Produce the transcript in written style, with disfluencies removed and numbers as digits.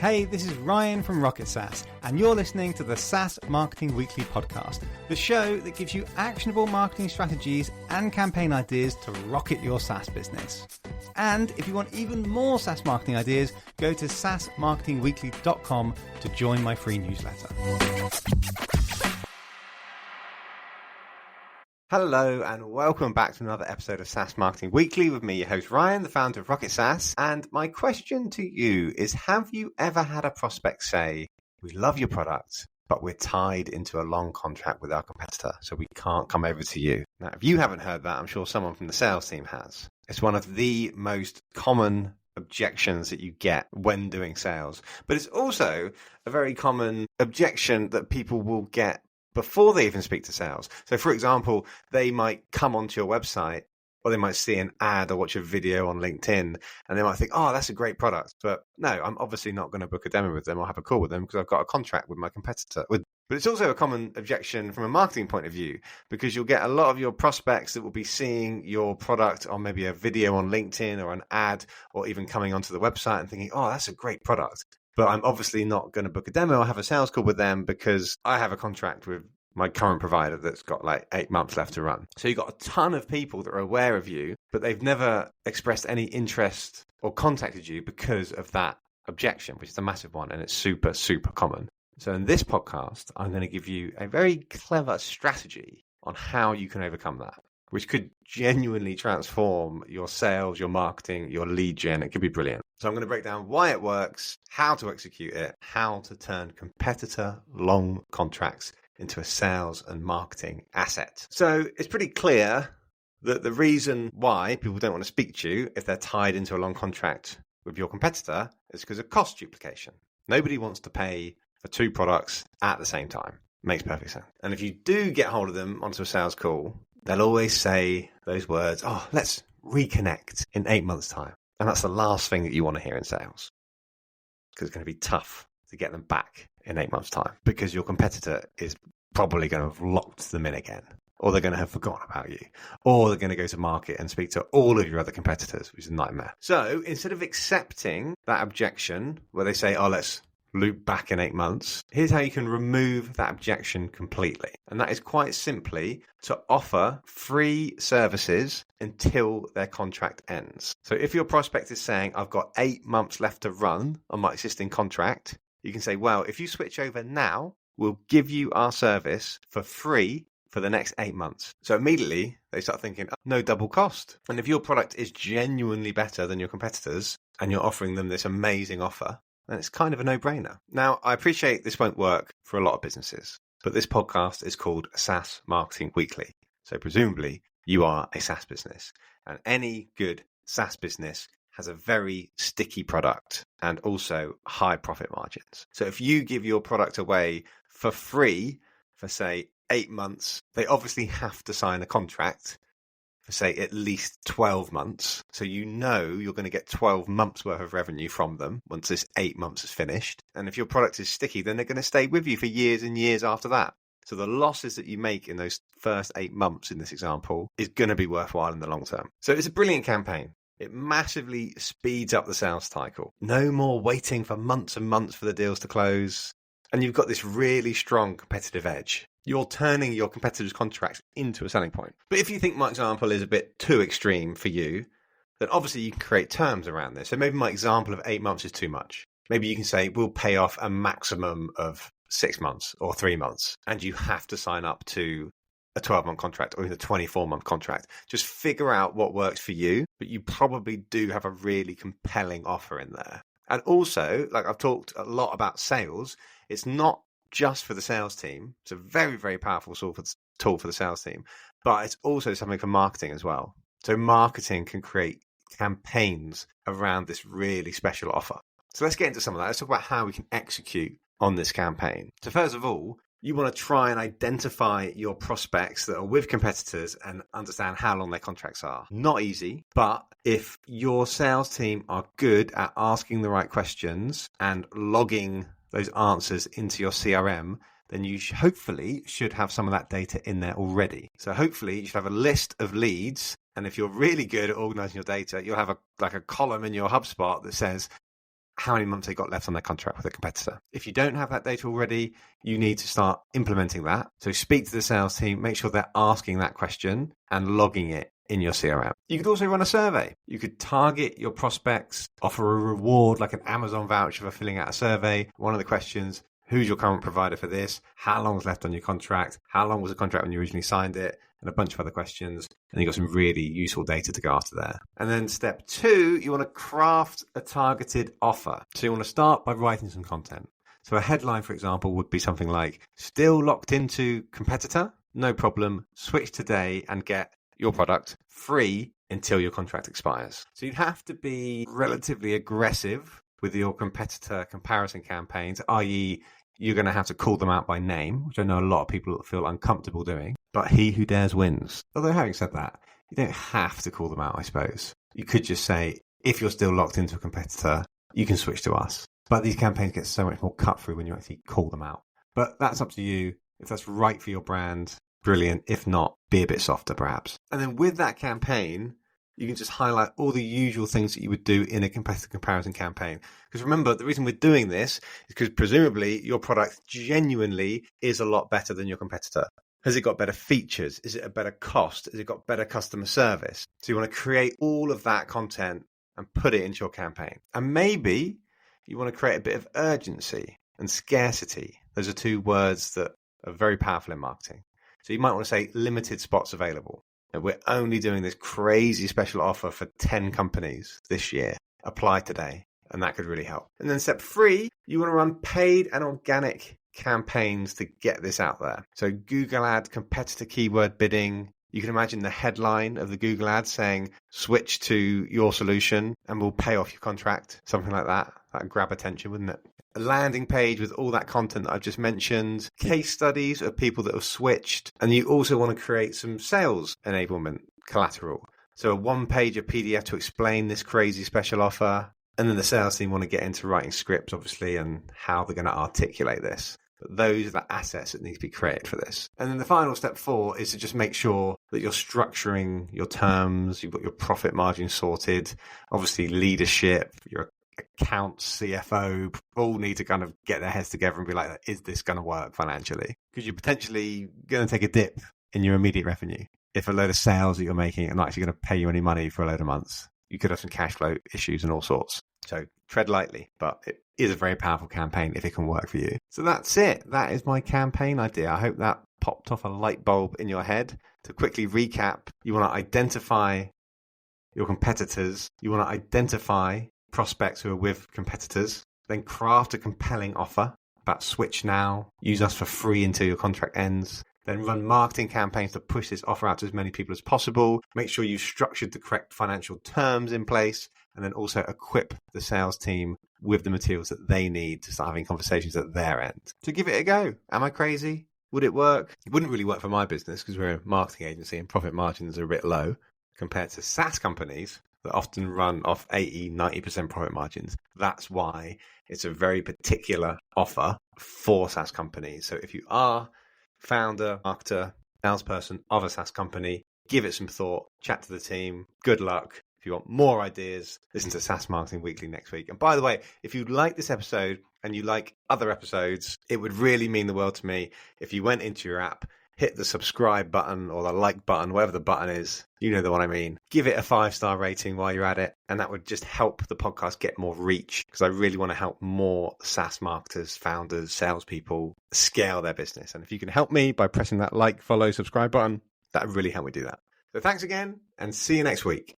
Hey, this is Ryan from Rocket SaaS, and you're listening to the SaaS Marketing Weekly podcast, the show that gives you actionable marketing strategies and campaign ideas to rocket your SaaS business. And if you want even more SaaS marketing ideas, go to saasmarketingweekly.com to join my free newsletter. Hello and welcome back to another episode of SaaS Marketing Weekly with me, your host Ryan, the founder of Rocket SaaS. And my question to you is, have you ever had a prospect say, we love your product, but we're tied into a long contract with our competitor, so we can't come over to you? Now, if you haven't heard that, I'm sure someone from the sales team has. It's one of the most common objections that you get when doing sales, but it's also a very common objection that people will get before they even speak to sales. So for example, they might come onto your website, or they might see an ad or watch a video on LinkedIn, and they might think, oh, that's a great product. But no, I'm obviously not going to book a demo with them or have a call with them because I've got a contract with my competitor. But it's also a common objection from a marketing point of view, because you'll get a lot of your prospects that will be seeing your product on maybe a video on LinkedIn or an ad, or even coming onto the website and thinking, oh, that's a great product. But I'm obviously not going to book a demo or have a sales call with them because I have a contract with my current provider that's got like 8 months left to run. So you've got a ton of people that are aware of you, but they've never expressed any interest or contacted you because of that objection, which is a massive one, and it's super, super common. So in this podcast, I'm going to give you a very clever strategy on how you can overcome that, which could genuinely transform your sales, your marketing, your lead gen. It could be brilliant. So I'm going to break down why it works, how to execute it, how to turn competitor long contracts into a sales and marketing asset. So it's pretty clear that the reason why people don't want to speak to you if they're tied into a long contract with your competitor is because of cost duplication. Nobody wants to pay for two products at the same time. Makes perfect sense. And if you do get hold of them onto a sales call, they'll always say those words, oh, let's reconnect in 8 months' time. And that's the last thing that you want to hear in sales, because it's going to be tough to get them back in 8 months' time, because your competitor is probably going to have locked them in again, or they're going to have forgotten about you, or they're going to go to market and speak to all of your other competitors, which is a nightmare. So instead of accepting that objection where they say, oh, let's loop back in 8 months, here's how you can remove that objection completely. And that is quite simply to offer free services until their contract ends. So if your prospect is saying, I've got 8 months left to run on my existing contract, you can say, well, if you switch over now, we'll give you our service for free for the next 8 months. So immediately they start thinking, oh, no double cost. And if your product is genuinely better than your competitors and you're offering them this amazing offer, then it's kind of a no-brainer. Now, I appreciate this won't work for a lot of businesses, but this podcast is called SaaS Marketing Weekly. So presumably you are a SaaS business, and any good SaaS business has a very sticky product and also high profit margins. So if you give your product away for free for, say, 8 months, they obviously have to sign a contract for, say, at least 12 months. So you know you're going to get 12 months worth of revenue from them once this 8 months is finished. And if your product is sticky, then they're going to stay with you for years and years after that. So the losses that you make in those first 8 months in this example is going to be worthwhile in the long term. So it's a brilliant campaign. It massively speeds up the sales cycle. No more waiting for months and months for the deals to close. And you've got this really strong competitive edge. You're turning your competitors' contracts into a selling point. But if you think my example is a bit too extreme for you, then obviously you can create terms around this. So maybe my example of 8 months is too much. Maybe you can say, we'll pay off a maximum of 6 months or 3 months, and you have to sign up to a 12-month contract or even a 24-month contract. Just figure out what works for you, but you probably do have a really compelling offer in there. And also, like I've talked a lot about sales, it's not just for the sales team. It's a very, very powerful tool for the sales team, but it's also something for marketing as well. So marketing can create campaigns around this really special offer. So let's get into some of that. Let's talk about how we can execute on this campaign. So first of all, you want to try and identify your prospects that are with competitors and understand how long their contracts are. Not easy, but if your sales team are good at asking the right questions and logging those answers into your CRM, then you hopefully should have some of that data in there already. So hopefully you should have a list of leads. And if you're really good at organizing your data, you'll have a column in your HubSpot that says, how many months they got left on their contract with a competitor. If you don't have that data already, you need to start implementing that. So speak to the sales team, make sure they're asking that question and logging it in your CRM. You could also run a survey. You could target your prospects, offer a reward like an Amazon voucher for filling out a survey. One of the questions, who's your current provider for this? How long is left on your contract? How long was the contract when you originally signed it? And a bunch of other questions. And you've got some really useful data to go after there. And then step 2, you want to craft a targeted offer. So you want to start by writing some content. So a headline, for example, would be something like, still locked into competitor? No problem. Switch today and get your product free until your contract expires. So you'd have to be relatively aggressive with your competitor comparison campaigns, i.e., you're going to have to call them out by name, which I know a lot of people feel uncomfortable doing, but he who dares wins. Although having said that, you don't have to call them out, I suppose. You could just say, if you're still locked into a competitor, you can switch to us. But these campaigns get so much more cut through when you actually call them out. But that's up to you. If that's right for your brand, brilliant. If not, be a bit softer perhaps. And then with that campaign, you can just highlight all the usual things that you would do in a competitor comparison campaign. Because remember, the reason we're doing this is because presumably your product genuinely is a lot better than your competitor. Has it got better features? Is it a better cost? Has it got better customer service? So you want to create all of that content and put it into your campaign. And maybe you want to create a bit of urgency and scarcity. Those are 2 words that are very powerful in marketing. So you might want to say limited spots available. We're only doing this crazy special offer for 10 companies this year. Apply today. And that could really help. And then step 3, you want to run paid and organic campaigns to get this out there. So Google ad, competitor keyword bidding. You can imagine the headline of the Google ad saying, switch to your solution and we'll pay off your contract. Something like that. That'd grab attention, wouldn't it? A landing page with all that content that I've just mentioned, case studies of people that have switched, and you also want to create some sales enablement collateral. So a 1-page PDF to explain this crazy special offer, and then the sales team want to get into writing scripts, obviously, and how they're going to articulate this. But those are the assets that need to be created for this. And then the final step 4 is to just make sure that you're structuring your terms, you've got your profit margin sorted, obviously leadership, your accounts, CFO, all need to kind of get their heads together and be like, is this going to work financially? Because you're potentially going to take a dip in your immediate revenue. If a load of sales that you're making are not actually going to pay you any money for a load of months, you could have some cash flow issues and all sorts. So tread lightly, but it is a very powerful campaign if it can work for you. So that's it. That is my campaign idea. I hope that popped off a light bulb in your head. To quickly recap, you want to identify your competitors. You want to identify prospects who are with competitors, then craft a compelling offer about switch now, use us for free until your contract ends, then run marketing campaigns to push this offer out to as many people as possible, make sure you've structured the correct financial terms in place, and then also equip the sales team with the materials that they need to start having conversations at their end. So give it a go. Am I crazy? Would it work? It wouldn't really work for my business because we're a marketing agency and profit margins are a bit low compared to SaaS companies that often run off 80, 90% profit margins. That's why it's a very particular offer for SaaS companies. So if you are founder, marketer, salesperson of a SaaS company, give it some thought, chat to the team. Good luck. If you want more ideas, listen to SaaS Marketing Weekly next week. And by the way, if you like this episode and you like other episodes, it would really mean the world to me if you went into your app, hit the subscribe button or the like button, whatever the button is. You know the one I mean. Give it a 5-star rating while you're at it. And that would just help the podcast get more reach because I really want to help more SaaS marketers, founders, salespeople scale their business. And if you can help me by pressing that like, follow, subscribe button, that would really help me do that. So thanks again and see you next week.